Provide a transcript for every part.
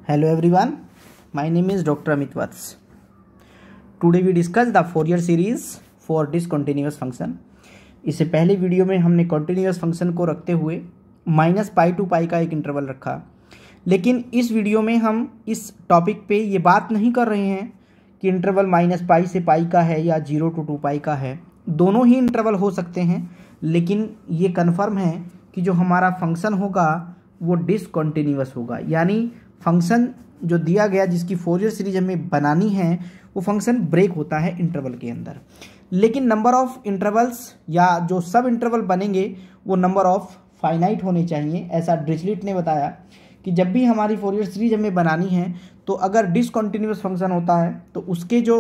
Hello everyone, my name is Dr. Amit Vats. Today we discuss the Fourier series for discontinuous function. इससे पहले video में हमने continuous function को रखते हुए -पाई टू पाई का एक इंटरवल रखा, लेकिन इस वीडियो में हम इस टॉपिक पे ये बात नहीं कर रहे हैं कि इंटरवल -पाई से पाई का है या 0 to 2 पाई का है। दोनों ही इंटरवल हो सकते हैं, लेकिन ये कन्फर्म है कि जो हमारा फंक्शन होगा वो डिसकॉन्टिन्यूअस होगा, यानी फंक्शन जो दिया गया जिसकी फोरियर सीरीज हमें बनानी है वो फंक्शन ब्रेक होता है इंटरवल के अंदर। लेकिन नंबर ऑफ इंटरवल्स या जो सब इंटरवल बनेंगे वो नंबर ऑफ फाइनाइट होने चाहिए। ऐसा डिरिचलेट ने बताया कि जब भी हमारी फोरियर सीरीज हमें बनानी है तो अगर डिसकॉन्टिन्यूअस फंक्शन होता है तो उसके जो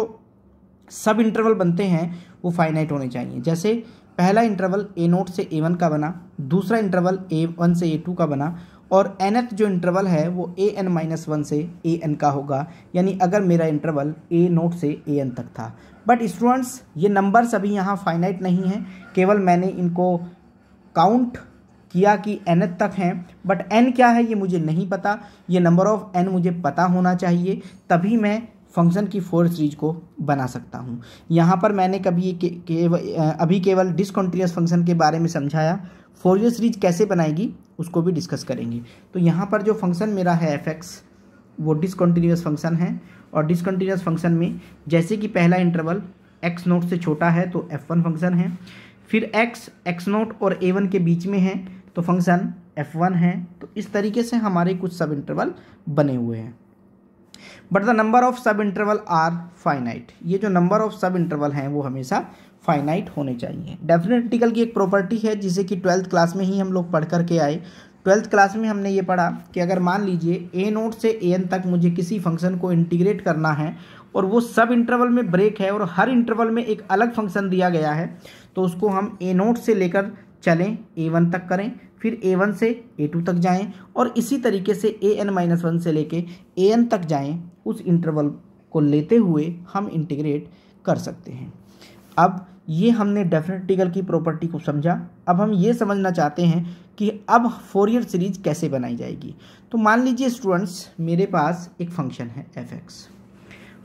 सब इंटरवल बनते हैं वो फाइनाइट होने चाहिए। जैसे पहला इंटरवल a0 से a1 का बना, दूसरा इंटरवल a1 से a2 का बना, और nth जो इंटरवल है वो an-1 से an का होगा, यानी अगर मेरा इंटरवल a0 से an तक था। बट स्टूडेंट्स ये नंबर्स अभी यहाँ फाइनाइट नहीं है, केवल मैंने इनको काउंट किया कि nth तक हैं, बट n क्या है ये मुझे नहीं पता। ये नंबर ऑफ n मुझे पता होना चाहिए, तभी मैं फंक्शन की फोरियर सीरीज को बना सकता हूँ। यहाँ पर मैंने अभी केवल डिसकॉन्टिन्यूअस फंक्शन के बारे में समझाया। फोरियर सीरीज कैसे बनाएगी उसको भी डिस्कस करेंगे। तो यहाँ पर जो फंक्शन मेरा है f(x) वो डिसकॉन्टिन्यूअस फंक्शन है, और डिसकॉन्टिन्यूअस फंक्शन में जैसे कि पहला इंटरवल x0 से छोटा है तो f1 फंक्शन है, फिर x0 और a1 के बीच में है तो फंक्शन f1 है। तो इस तरीके से हमारे कुछ सब इंटरवल बने हुए हैं, but the number of sub interval are finite. ये जो नंबर ऑफ सब इंटरवल हैं वो हमेशा फाइनाइट होने चाहिए। डेफिनेट इंटीग्रल की एक प्रॉपर्टी है जिसे कि 12th क्लास में ही हम लोग पढ़ करके आए। 12th क्लास में हमने ये पढ़ा कि अगर मान लीजिए a0 से an तक मुझे किसी फंक्शन को इंटीग्रेट करना है और वो सब इंटरवल में ब्रेक है और हर इंटरवल में एक अलग फंक्शन दिया गया है, तो उसको हम a0 से लेकर चलें a1 तक करें, फिर a1 से a2 तक जाएं, और इसी तरीके से an-1 से लेके an तक जाएं। उस इंटरवल को लेते हुए हम इंटीग्रेट कर सकते हैं। अब ये हमने डेफिनेट इंटीग्रल की प्रॉपर्टी को समझा। अब हम ये समझना चाहते हैं कि अब फोरियर सीरीज कैसे बनाई जाएगी। तो मान लीजिए स्टूडेंट्स मेरे पास एक फंक्शन है f(x).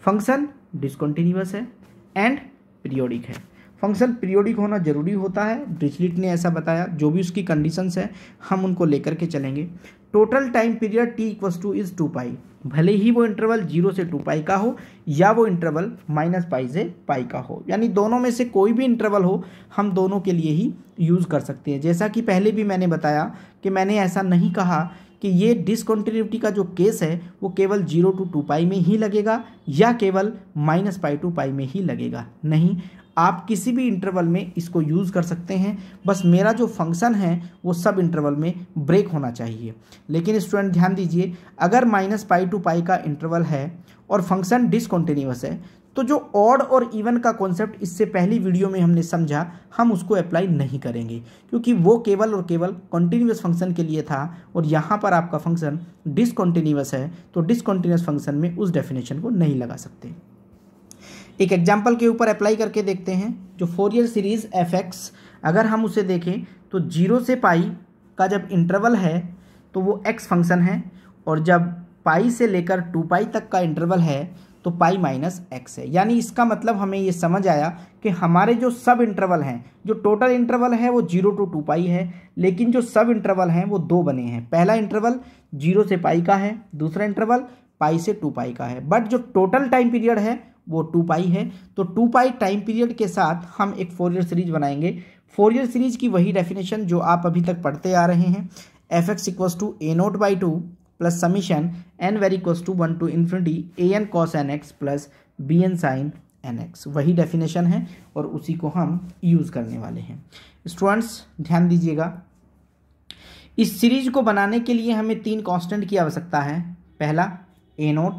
फंक्शन डिसकॉन्टिन्यूअस है एंड पीरियोडिक है। फंक्शन पीरियोडिक होना जरूरी होता है, डिरिचलेट ने ऐसा बताया। जो भी उसकी कंडीशंस है हम उनको लेकर के चलेंगे। टोटल टाइम पीरियड t = 2 पाई, भले ही वो इंटरवल 0 से 2 पाई का हो या वो इंटरवल -पाई से पाई का हो, यानी दोनों में से कोई भी इंटरवल हो हम दोनों के लिए ही यूज़ कर सकते हैं। जैसा कि पहले भी मैंने बताया कि मैंने ऐसा नहीं कहा कि ये डिसकॉन्टिन्यूटी का जो केस है वो केवल 0 to 2 पाई में ही लगेगा या केवल -पाई टू पाई में ही लगेगा। नहीं, आप किसी भी इंटरवल में इसको यूज़ कर सकते हैं, बस मेरा जो फंक्शन है वो सब इंटरवल में ब्रेक होना चाहिए। लेकिन स्टूडेंट ध्यान दीजिए, अगर -पाई टू पाई का इंटरवल है और फंक्शन डिसकॉन्टिन्यूअस है तो जो ऑड और इवन का कॉन्सेप्ट इससे पहली वीडियो में हमने समझा, हम उसको अप्लाई नहीं करेंगे, क्योंकि वो केवल और केवल कॉन्टिन्यूअस फंक्शन के लिए था, और यहाँ पर आपका फंक्शन डिसकॉन्टिन्यूअस है तो डिसकॉन्टिन्यूअस फंक्शन में उस डेफिनेशन को नहीं लगा सकते। एक एग्जाम्पल के ऊपर अप्लाई करके देखते हैं। जो फोरियर सीरीज f(x) अगर हम उसे देखें तो 0 से पाई का जब इंटरवल है तो वो x फंक्शन है, और जब पाई से लेकर 2 पाई तक का इंटरवल है तो पाई -x है। यानी इसका मतलब हमें ये समझ आया कि हमारे जो सब इंटरवल हैं, जो टोटल इंटरवल है वो 0 to 2 पाई है, लेकिन जो सब इंटरवल हैं वो दो बने हैं। पहला इंटरवल 0 से पाई का है, दूसरा इंटरवल पाई से 2 पाई का है, बट जो टोटल टाइम पीरियड है वो 2 पाई है। तो 2 पाई टाइम पीरियड के साथ हम एक फोरियर सीरीज बनाएंगे। फोरियर सीरीज की वही डेफिनेशन जो आप अभी तक पढ़ते आ रहे हैं, f(x) = a0/2 plus summation n = 1 to ∞ an cos nx plus bn sin nx। वही डेफिनेशन है और उसी को हम यूज़ करने वाले हैं। स्टूडेंट्स ध्यान दीजिएगा, इस सीरीज को बनाने के लिए हमें 3 कांस्टेंट की आवश्यकता है। पहला a0,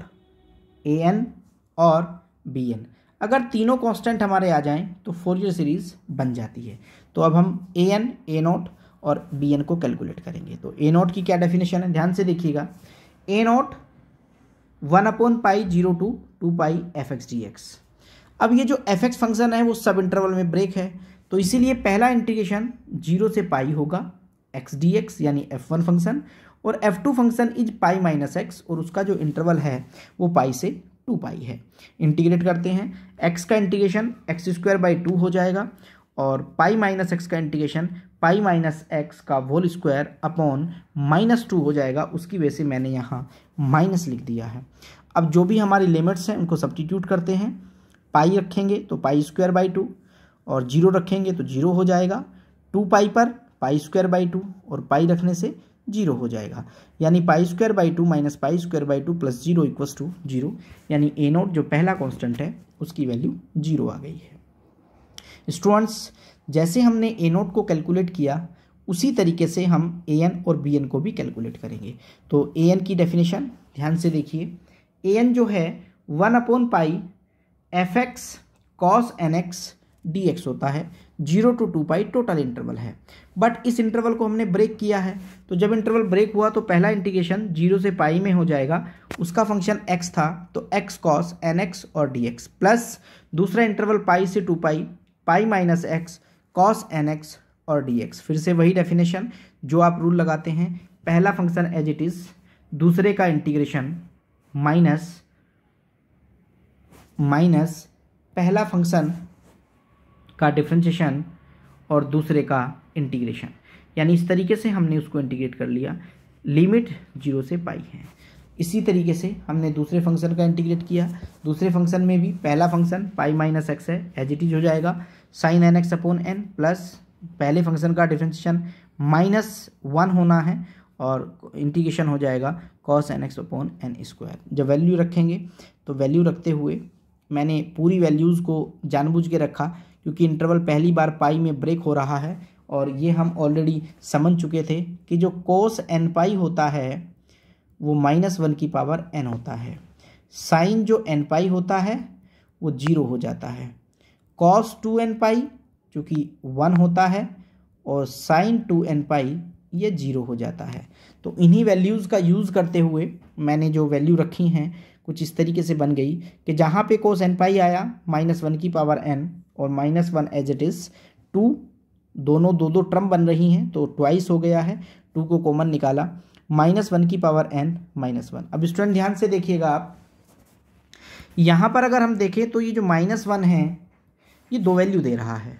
an और bn। अगर तीनों कांस्टेंट हमारे आ जाएं तो फोरियर सीरीज बन जाती है। तो अब हम an, a0 और bn को कैलकुलेट करेंगे। तो a0 की क्या डेफिनेशन है, ध्यान से देखिएगा। a0 1/पाई 0 to 2 pi f(x) dx। अब ये जो f(x) फंक्शन है वो सब इंटरवल में ब्रेक है, तो इसीलिए पहला इंटीग्रेशन 0 से पाई होगा x dx यानी f1 फंक्शन, और f2 function is pi minus x और उसका जो इंटरवल है वो पाई से 2 पाई है। इंटीग्रेट करते हैं, x का इंटीग्रेशन x² 2 हो जाएगा और पाई माइनस एक्स का इंटीग्रेशन पाई माइनस एक्स का होल स्क्वायर अपॉन -2 हो जाएगा। उसकी वजह से मैंने यहाँ माइनस लिख दिया है। अब जो भी हमारी लिमिट्स हैं उनको सब्स्टिट्यूट करते हैं। पाई रखेंगे तो पाई² 2 और 0 रखेंगे तो 0 हो जाएगा। 2 पाई पर पाई² 2 और पाई रखने से 0 हो जाएगा, यानी पाई² 2 माइनस पाई² 2 प्लस 0 इक्वल्स टू 0, यानी a0 जो पहला कांस्टेंट है उसकी वैल्यू 0 आ गई है। स्टूडेंट्स, जैसे हमने a0 को कैलकुलेट किया उसी तरीके से हम an और bn को भी कैलकुलेट करेंगे। तो an की डेफिनेशन ध्यान से देखिए, an जो है 1/पाई fx cos nx dx होता है। 0 to 2 पाई टोटल इंटरवल है, बट इस इंटरवल को हमने ब्रेक किया है। तो जब इंटरवल ब्रेक हुआ तो पहला इंटीग्रेशन 0 से पाई में हो जाएगा, उसका फंक्शन x था तो x cos nx और dx, प्लस दूसरा इंटरवल पाई से 2 pi pi minus x cos nx और dx। फिर से वही डेफिनेशन जो आप रूल लगाते हैं, पहला फंक्शन एज इट इज, दूसरे का इंटीग्रेशन माइनस पहला फंक्शन का डिफरेंशिएशन और दूसरे का इंटीग्रेशन, यानी इस तरीके से हमने उसको इंटीग्रेट कर लिया। लिमिट 0 से पाई है। इसी तरीके से हमने दूसरे फंक्शन का इंटीग्रेट किया। दूसरे फंक्शन में भी पहला फंक्शन पाई माइनस एक्स है, एज इट इज हो जाएगा sin nx upon n, plus पहले फंक्शन का डिफरेंशिएशन -1 होना है और इंटीग्रेशन हो जाएगा cos nx अपॉन n²। जब वैल्यू रखेंगे तो वैल्यू रखते हुए मैंने पूरी वैल्यूज़ को जानबूझ के रखा क्योंकि इंटरवल पहली बार पाई में ब्रेक हो रहा है और ये हम ऑलरेडी समझ चुके थे कि जो cos n पाई होता है वो -1 की पावर n होता है। साइन जो n पाई होता है वो 0 हो जाता है। cos 2n पाई चूँकि 1 होता है और sin 2n पाई ये 0 हो जाता है। तो इन्हीं वैल्यूज़ का यूज़ करते हुए मैंने जो वैल्यू रखी हैं कुछ इस तरीके से बन गई कि जहाँ पे cos n पाई आया -1 की पावर n और -1 एज इट इज़ 2, दोनों दो टर्म बन रही हैं तो ट्वाइस हो गया है। 2 को कॉमन निकाला, -1 की पावर n -1। अब स्टूडेंट ध्यान से देखिएगा, आप यहाँ पर अगर हम देखें तो ये जो -1 है ये 2 वैल्यू दे रहा है।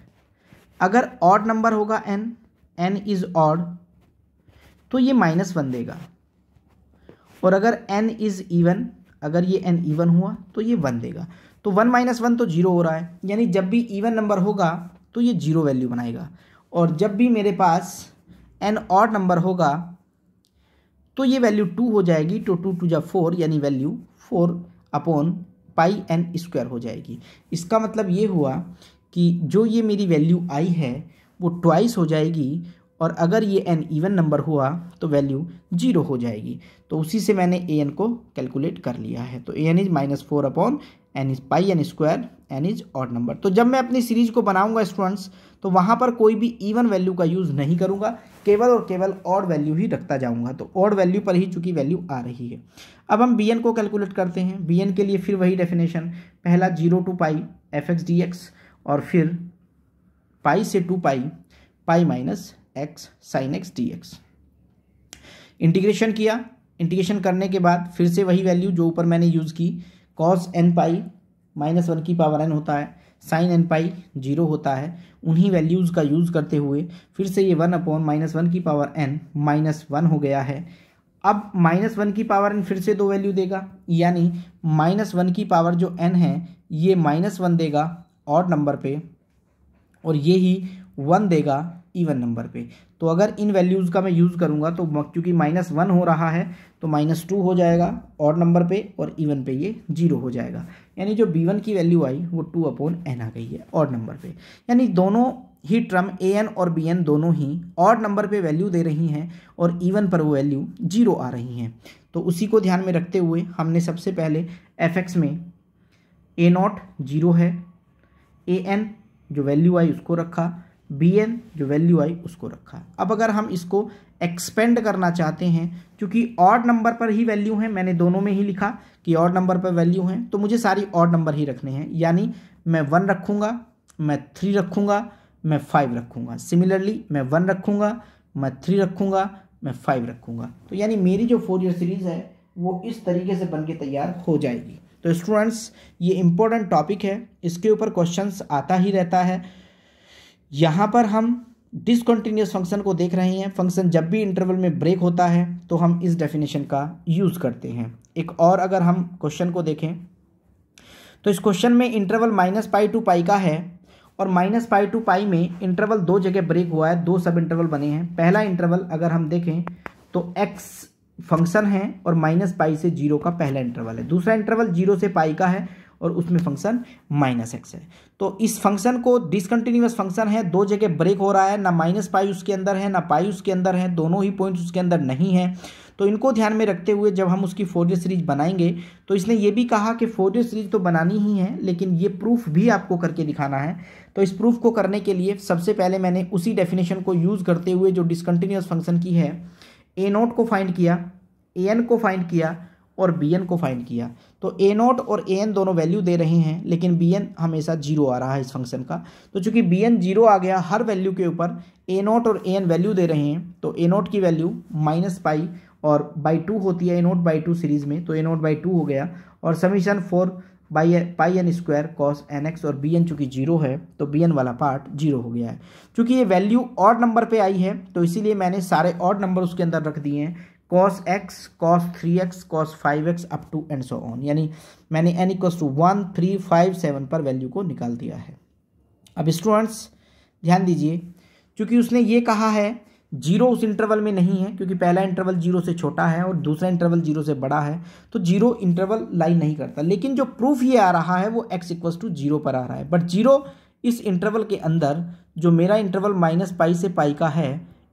अगर ऑड नंबर होगा n इज़ ऑड तो ये -1 देगा, और अगर n इज़ इवन, अगर ये n इवन हुआ तो ये 1 देगा। तो 1 - 1 तो 0 हो रहा है, यानी जब भी इवन नंबर होगा तो ये 0 वैल्यू बनाएगा, और जब भी मेरे पास n ऑड नंबर होगा तो ये वैल्यू 2 हो जाएगी। तो 2 × 4 यानी वैल्यू 4/πn² हो जाएगी। इसका मतलब ये हुआ कि जो ये मेरी वैल्यू आई है वो ट्वाइस हो जाएगी, और अगर ये n इवन नंबर हुआ तो वैल्यू 0 हो जाएगी। तो उसी से मैंने an को कैलकुलेट कर लिया है। तो an is -4/n is πn², n is odd number. तो जब मैं अपनी सीरीज को बनाऊंगा स्टूडेंट्स तो वहाँ पर कोई भी इवन वैल्यू का यूज़ नहीं करूँगा, केवल और केवल ऑड वैल्यू ही रखता जाऊँगा। तो ऑड वैल्यू पर ही चूँकि वैल्यू आ रही है। अब हम bn को कैलकुलेट करते हैं। bn के लिए फिर वही डेफिनेशन, पहला 0 to पाई fx dx और फिर पाई से 2 pi pi minus x sine x dx। Integration किया, इंटीग्रेशन करने के बाद फिर से वही वैल्यू जो ऊपर मैंने यूज़ की, cos n पाई -1 की पावर n होता है, sin n पाई 0 होता है। उन्हीं वैल्यूज़ का यूज़ करते हुए फिर से ये 1/-1 की पावर n -1 हो गया है। अब -1 की पावर n फिर से 2 वैल्यू देगा, यानी -1 की पावर जो n है ये -1 देगा ऑड नंबर पे, और ये ही 1 देगा इवन नंबर पे। तो अगर इन वैल्यूज़ का मैं यूज़ करूँगा तो क्योंकि -1 हो रहा है तो -2 हो जाएगा ऑड नंबर पे, और इवन पे ये 0 हो जाएगा। यानी जो b1 की वैल्यू आई वो 2/n आ गई है ऑड नंबर पे। यानी दोनों ही टर्म an और bn दोनों ही ऑड नंबर पे वैल्यू दे रही हैं और इवन पर वो वैल्यू 0 आ रही हैं। तो उसी को ध्यान में रखते हुए हमने सबसे पहले fx में a0 0 है, an जो वैल्यू आई उसको रखा, bn जो वैल्यू आई उसको रखा। अब अगर हम इसको एक्सपेंड करना चाहते हैं, क्योंकि ऑड नंबर पर ही वैल्यू हैं, मैंने दोनों में ही लिखा कि ऑड नंबर पर वैल्यू हैं, तो मुझे सारी ऑड नंबर ही रखने हैं। यानी मैं 1 रखूँगा, मैं 3 रखूँगा, मैं 5 रखूँगा। सिमिलरली मैं 1 रखूँगा, मैं 3 रखूँगा, मैं 5 रखूँगा। तो यानी मेरी जो फोरियर सीरीज़ है वो इस तरीके से बन के तैयार हो जाएगी। तो स्टूडेंट्स ये इम्पोर्टेंट टॉपिक है, इसके ऊपर क्वेश्चंस आता ही रहता है। यहाँ पर हम डिसकंटिन्यूअस फंक्शन को देख रहे हैं। फंक्शन जब भी इंटरवल में ब्रेक होता है तो हम इस डेफिनेशन का यूज़ करते हैं। एक और अगर हम क्वेश्चन को देखें तो इस क्वेश्चन में इंटरवल -π to π का है और -π to π में इंटरवल दो जगह ब्रेक हुआ है, दो सब इंटरवल बने हैं। पहला इंटरवल अगर हम देखें तो x फंक्शन है और -π से 0 का पहला इंटरवल है। दूसरा इंटरवल 0 से π का है और उसमें फंक्शन -x है। तो इस फंक्शन को डिसकंटिन्यूअस फंक्शन है, दो जगह ब्रेक हो रहा है, ना -π उसके अंदर है ना π उसके अंदर है, दोनों ही पॉइंट्स उसके अंदर नहीं है। तो इनको ध्यान में रखते हुए जब हम उसकी फोरियर सीरीज बनाएंगे तो इसने ये भी कहा कि फोरियर सीरीज तो बनानी ही है लेकिन ये प्रूफ भी आपको करके दिखाना है। तो इस प्रूफ को करने के लिए सबसे पहले मैंने उसी डेफिनेशन को यूज़ करते हुए जो डिसकंटिन्यूअस फंक्शन की है a0 को फाइंड किया, an को फाइंड किया और bn को फाइंड किया। तो a0 और an दोनों वैल्यू दे रहे हैं लेकिन bn हमेशा 0 आ रहा है इस फंक्शन का। तो चूंकि bn 0 आ गया हर वैल्यू के ऊपर, a0 और an वैल्यू दे रहे हैं, तो a0 की वैल्यू -π और /2 होती है a0/2 सीरीज में, तो a0/2 हो गया और समीशन 4πn² cos nx और bn चूंकि 0 है तो bn वाला पार्ट 0 हो गया है। चूंकि ये वैल्यू ऑड नंबर पे आई है तो इसीलिए मैंने सारे ऑड नंबर उसके अंदर रख दिए हैं, cos x, cos 3x, cos 5x up to and so on. यानी मैंने n = 1, 3, 5, 7 पर वैल्यू को निकाल दिया है। अब स्टूडेंट्स ध्यान दीजिए, क्योंकि उसने ये कहा है 0 उस इंटरवल में नहीं है क्योंकि पहला इंटरवल 0 से छोटा है और दूसरा इंटरवल 0 से बड़ा है, तो 0 इंटरवल लाई नहीं करता। लेकिन जो प्रूफ ये आ रहा है वो x = 0 पर आ रहा है। बट 0 इस इंटरवल के अंदर जो मेरा इंटरवल -π से π का है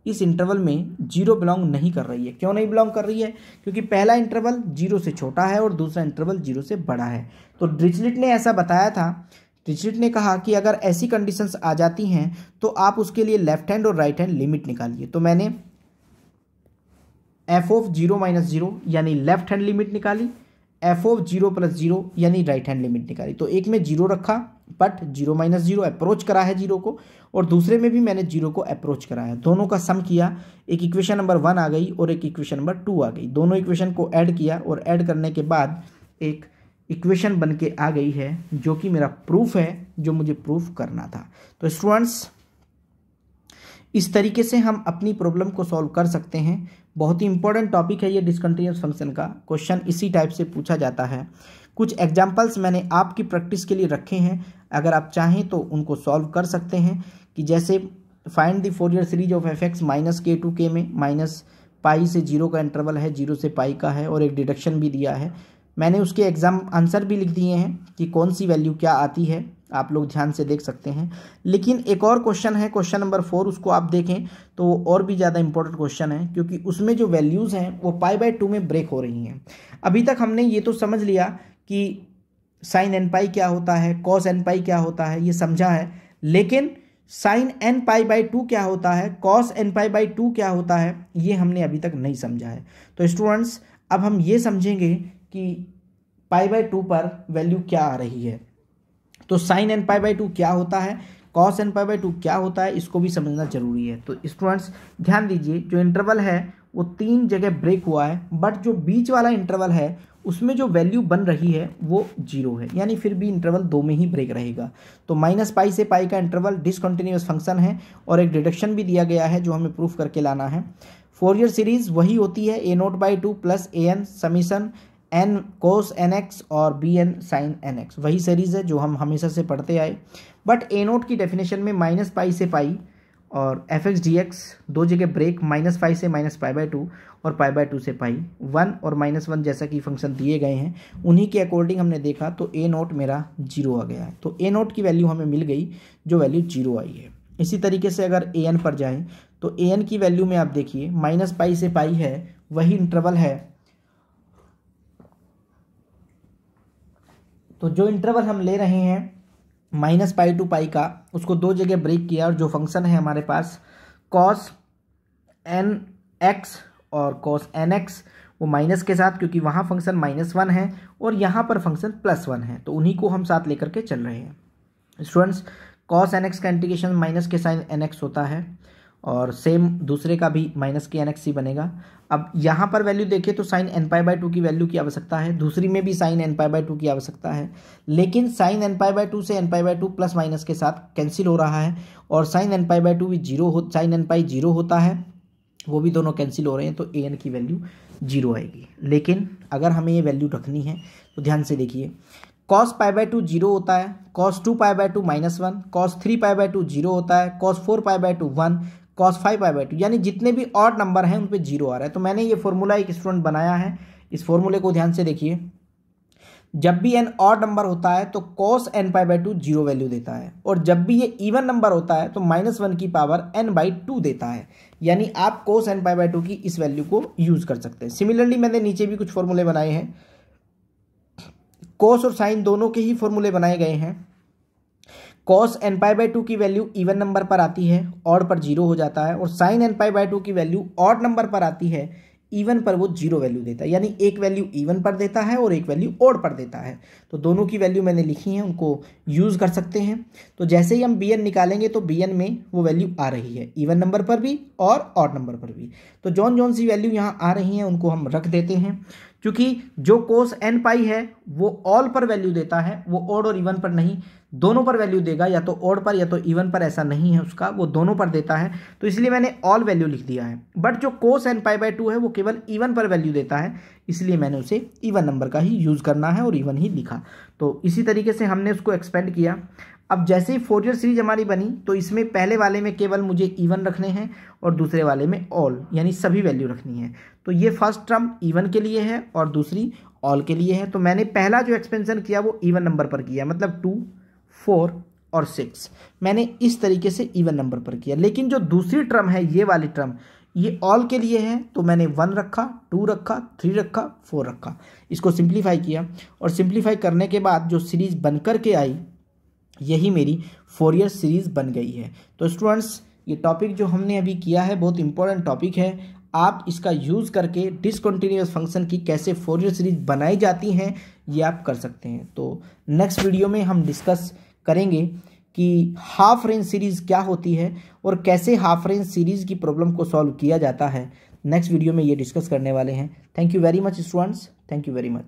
इस इंटरवल में 0 बिलोंग नहीं कर रही है। क्यों नहीं बिलोंग कर रही है? क्योंकि पहला इंटरवल 0 से छोटा है और दूसरा इंटरवल 0 से बड़ा है। तो डिरिचलेट ने ऐसा बताया था, डिरिचलेट ने कहा कि अगर ऐसी कंडीशंस आ जाती हैं तो आप उसके लिए लेफ्ट हैंड और राइट हैंड लिमिट निकालिए। तो मैंने f(0 - 0) यानी लेफ्ट हैंड लिमिट निकाली, f(0 + 0) यानी राइट हैंड लिमिट निकाली। तो एक में 0 रखा बट 0 - 0 अप्रोच करा है 0 को, और दूसरे में भी मैंने 0 को अप्रोच करा है। दोनों का सम किया, एक इक्वेशन नंबर 1 आ गई और एक इक्वेशन नंबर 2 आ गई। दोनों इक्वेशन को ऐड किया और ऐड करने के बाद एक इक्वेशन बन के आ गई है जो कि मेरा प्रूफ है, जो मुझे प्रूफ करना था। तो स्टूडेंट्स इस तरीके से हम अपनी प्रॉब्लम को सॉल्व कर सकते हैं। बहुत ही इंपॉर्टेंट टॉपिक है ये डिसकंटिन्यूअस फंक्शन का। क्वेश्चन इसी टाइप से पूछा जाता है। कुछ एग्जांपल्स मैंने आपकी प्रैक्टिस के लिए रखे हैं, अगर आप चाहें तो उनको सॉल्व कर सकते हैं। कि जैसे find the Fourier series of fx -k to k में -π से 0 का इंटरवल है, 0 से π का है और एक डिडक्शन भी दिया है। मैंने उसके एग्जाम आंसर भी लिख दिए हैं कि कौन सी वैल्यू क्या आती है, आप लोग ध्यान से देख सकते हैं। लेकिन एक और क्वेश्चन है, क्वेश्चन नंबर 4, उसको आप देखें तो वो और भी ज़्यादा इंपॉर्टेंट क्वेश्चन है क्योंकि उसमें जो वैल्यूज़ हैं वो π/2 में ब्रेक हो रही हैं। अभी तक हमने ये तो समझ लिया कि sin nπ क्या होता है, cos nπ क्या होता है, ये समझा है। लेकिन sin nπ/2 क्या होता है, cos nπ/2 क्या होता है, ये हमने अभी तक नहीं समझा है। तो स्टूडेंट्स अब हम ये समझेंगे कि π/2 पर वैल्यू क्या आ रही है। तो sin nπ/2 क्या होता है, cos nπ/2 क्या होता है, इसको भी समझना जरूरी है। तो स्टूडेंट्स ध्यान दीजिए, जो इंटरवल है वो 3 जगह ब्रेक हुआ है, बट जो बीच वाला इंटरवल है उसमें जो वैल्यू बन रही है वो 0 है, यानी फिर भी इंटरवल 2 में ही ब्रेक रहेगा। तो -π से π का इंटरवल डिसकंटिन्यूअस फंक्शन है और एक डिडक्शन भी दिया गया है जो हमें प्रूफ करके लाना है। फोरियर सीरीज वही होती है a0/2 + an summation n cos nx और bn sin nx, वही सीरीज है जो हम हमेशा से पढ़ते आए। बट a0 की डेफिनेशन में -π से π और fx dx दो जगह ब्रेक, -π से -π/2 और π/2 से π, 1 और -1 जैसा कि फंक्शन दिए गए हैं उन्हीं के अकॉर्डिंग हमने देखा तो a0 मेरा 0 आ गया है। तो a0 की वैल्यू हमें मिल गई जो वैल्यू 0 आई है। इसी तरीके से अगर an पर जाएं तो an की वैल्यू में आप देखिए -π से π है, वही इंटरवल है। तो जो इंटरवल हम ले रहे हैं -π to π का, उसको दो जगह ब्रेक किया और जो फंक्शन है हमारे पास cos nx और cos nx वो माइनस के साथ, क्योंकि वहाँ फंक्शन -1 है और यहाँ पर फंक्शन +1 है, तो उन्हीं को हम साथ लेकर के चल रहे हैं। स्टूडेंट्स cos nx का इंटीग्रेशन माइनस के साइन nx होता है और सेम दूसरे का भी माइनस के NXC बनेगा। अब यहाँ पर वैल्यू देखें तो साइन nπ/2 की वैल्यू की आवश्यकता है, दूसरी में भी साइन nπ/2 की आवश्यकता है, लेकिन साइन nπ/2 से nπ/2 प्लस माइनस के साथ कैंसिल हो रहा है और साइन nπ/2 भी साइन nπ 0 होता है, वो भी दोनों कैंसिल हो रहे हैं, तो an की वैल्यू 0 आएगी। लेकिन अगर हमें ये वैल्यू रखनी है तो ध्यान से देखिए, cos π/2 0 होता है, cos 2π/2 -1, cos 3π/2 0 होता है, cos 4π/2 1, cos 5π/2, यानी जितने भी ऑड नंबर हैं उन पे 0 आ रहा है। तो मैंने ये फॉर्मूला एक स्टूडेंट बनाया है, इस फॉर्मूले को ध्यान से देखिए। जब भी n ऑड नंबर होता है तो cos nπ/2 0 वैल्यू देता है, और जब भी ये इवन नंबर होता है तो -1 की पावर n/2 देता है, यानी आप cos nπ/2 की इस वैल्यू को यूज कर सकते हैं। सिमिलरली मैंने नीचे भी कुछ फॉर्मूले बनाए हैं, cos और साइन दोनों के ही फॉर्मूले बनाए गए हैं। cos nπ/2 की वैल्यू इवन नंबर पर आती है, ऑड पर 0 हो जाता है, और साइन nπ/2 की वैल्यू ऑड नंबर पर आती है, इवन पर वो 0 वैल्यू देता है, यानी एक वैल्यू इवन पर देता है और एक वैल्यू ऑड पर देता है। तो दोनों की वैल्यू मैंने लिखी है, उनको यूज कर सकते हैं। तो जैसे ही हम bn निकालेंगे तो bn में वो वैल्यू आ रही है, इवन नंबर पर भी और ऑड नंबर पर भी। तो जौन सी वैल्यू यहाँ आ रही हैं उनको हम रख देते हैं, क्योंकि जो cos nπ है वो ऑल पर वैल्यू देता है, वो ऑड और इवन पर नहीं, दोनों पर वैल्यू देगा, या तो ऑड पर या तो इवन पर, ऐसा नहीं है उसका, वो दोनों पर देता है। तो इसलिए मैंने ऑल वैल्यू लिख दिया है। बट जो cos nπ/2 है वो केवल इवन पर वैल्यू देता है, इसलिए मैंने उसे इवन नंबर का ही यूज करना है और इवन ही लिखा। तो इसी तरीके से हमने उसको एक्सपेंड किया। अब जैसे ही फोरियर सीरीज हमारी बनी तो इसमें पहले वाले में केवल मुझे इवन रखने हैं और दूसरे वाले में ऑल, यानी सभी वैल्यू रखनी है। तो ये फर्स्ट टर्म इवन के लिए है और दूसरी ऑल के लिए है। तो मैंने पहला जो एक्सपेंशन किया वो इवन नंबर पर किया, मतलब 2, 4 और 6 मैंने इस तरीके से इवन नंबर पर किया। लेकिन जो दूसरी टर्म है, ये वाली टर्म, ये ऑल के लिए है, तो मैंने 1 रखा, 2 रखा, 3 रखा, 4 रखा, इसको सिंप्लीफाई किया, और सिंप्लीफाई करने के बाद जो सीरीज बन कर के आई यही मेरी फोरियर सीरीज बन गई है। तो स्टूडेंट्स, ये टॉपिक जो हमने अभी किया है बहुत इंपॉर्टेंट टॉपिक है। आप इसका यूज़ करके डिसकंटिन्यूअस फंक्शन की कैसे फोरियर सीरीज बनाई जाती हैं ये आप कर सकते हैं। तो नेक्स्ट वीडियो में हम डिस्कस करेंगे कि हाफ रेंज सीरीज़ क्या होती है और कैसे हाफ रेंज सीरीज़ की प्रॉब्लम को सॉल्व किया जाता है। नेक्स्ट वीडियो में ये डिस्कस करने वाले हैं। Thank you very much students, thank you very much.